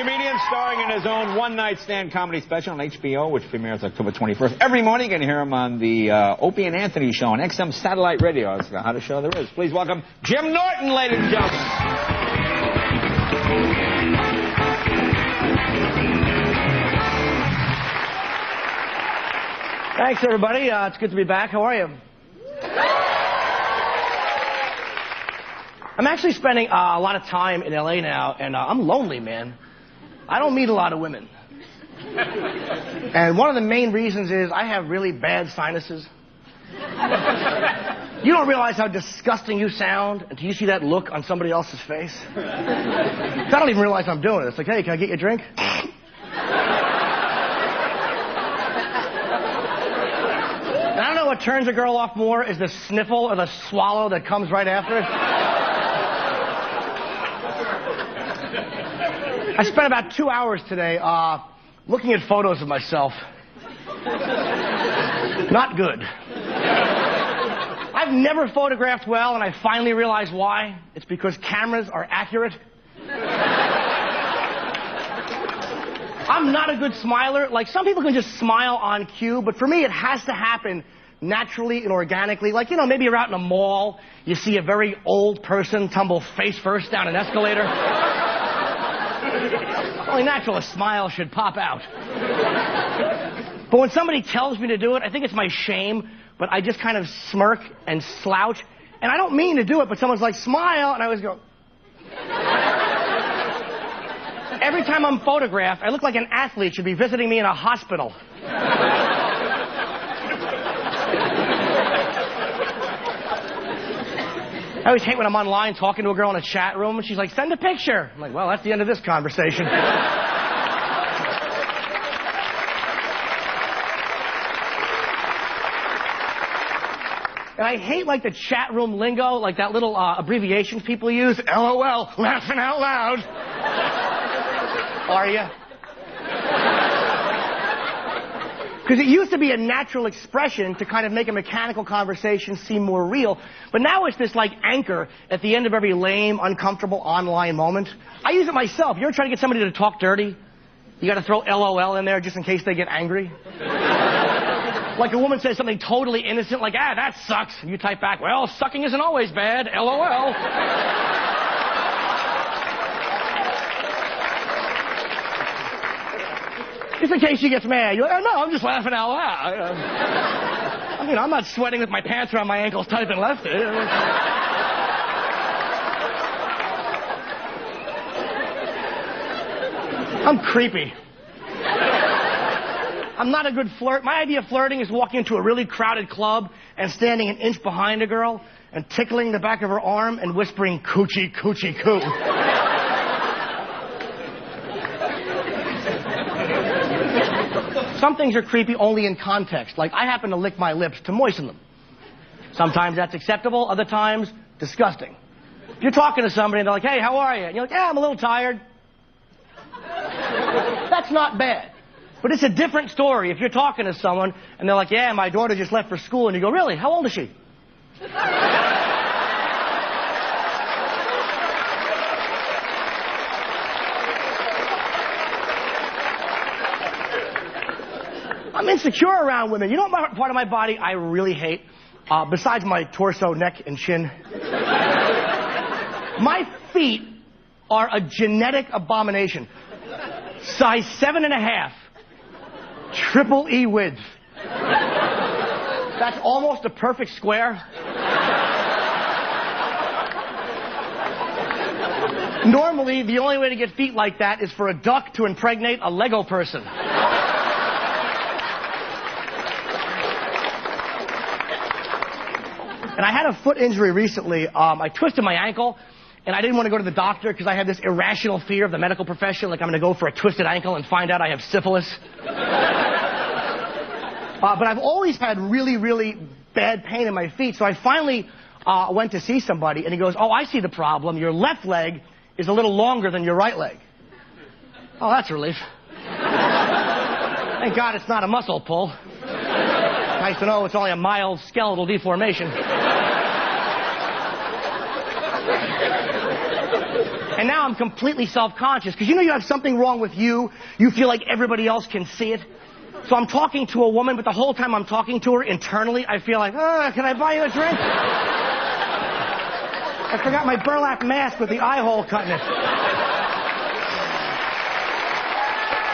comedian starring in his own one-night stand comedy special on HBO, which premieres October 21st. Every morning you can hear him on the Opie and Anthony show on XM Satellite Radio. That's the hottest show there is. Please welcome Jim Norton, ladies and gentlemen. Thanks, everybody. It's good to be back. How are you? I'm actually spending a lot of time in L.A. now, and I'm lonely, man. I don't meet a lot of women. And one of the main reasons is I have really bad sinuses. You don't realize how disgusting you sound until you see that look on somebody else's face. I don't even realize I'm doing it. It's like, hey, can I get you a drink? And I don't know what turns a girl off more is the sniffle or the swallow that comes right after it. I spent about 2 hours today looking at photos of myself. Not good. I've never photographed well, and I finally realized why. It's because cameras are accurate. I'm not a good smiler. Like, some people can just smile on cue, but for me, it has to happen naturally and organically. Like, you know, maybe you're out in a mall, you see a very old person tumble face first down an escalator. Only natural, a smile should pop out. But when somebody tells me to do it, I think it's my shame, but I just kind of smirk and slouch. And I don't mean to do it, but someone's like, smile, and I always go. Every time I'm photographed, I look like an athlete should be visiting me in a hospital. I always hate when I'm online talking to a girl in a chat room, and she's like, send a picture. I'm like, well, that's the end of this conversation. And I hate, like, the chat room lingo, like that little abbreviations people use. LOL, laughing out loud. Are you? Because it used to be a natural expression to kind of make a mechanical conversation seem more real. But now it's this, like, anchor at the end of every lame, uncomfortable online moment. I use it myself. You ever try to get somebody to talk dirty? You got to throw LOL in there just in case they get angry. Like a woman says something totally innocent, like, ah, that sucks. And you type back, well, sucking isn't always bad. LOL. Just in case she gets mad. You're like, oh, no, I'm just laughing out loud. I mean, I'm not sweating with my pants around my ankles typing lefty. I'm creepy. I'm not a good flirt. My idea of flirting is walking into a really crowded club and standing an inch behind a girl and tickling the back of her arm and whispering, coochie, coochie, coo. Some things are creepy only in context. Like, I happen to lick my lips to moisten them. Sometimes that's acceptable, other times, disgusting. If you're talking to somebody and they're like, hey, how are you? And you're like, yeah, I'm a little tired. That's not bad. But it's a different story if you're talking to someone and they're like, yeah, my daughter just left for school. And you go, really? How old is she? I'm insecure around women. You know what part of my body I really hate? Besides my torso, neck, and chin? My feet are a genetic abomination. Size 7.5. Triple E width. That's almost a perfect square. Normally, the only way to get feet like that is for a duck to impregnate a Lego person. And I had a foot injury recently. I twisted my ankle, and I didn't want to go to the doctor because I had this irrational fear of the medical profession, like I'm going to go for a twisted ankle and find out I have syphilis. But I've always had really, really bad pain in my feet, so I finally went to see somebody, and he goes, oh, I see the problem. Your left leg is a little longer than your right leg. Oh, that's a relief. Thank God it's not a muscle pull. Nice to know it's only a mild skeletal deformation. And now I'm completely self-conscious, because you know you have something wrong with you. You feel like everybody else can see it. So I'm talking to a woman, but the whole time I'm talking to her, internally, I feel like, can I buy you a drink? I forgot my burlap mask with the eye hole cut in it.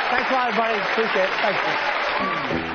Thanks a lot, everybody. Appreciate it. Thanks.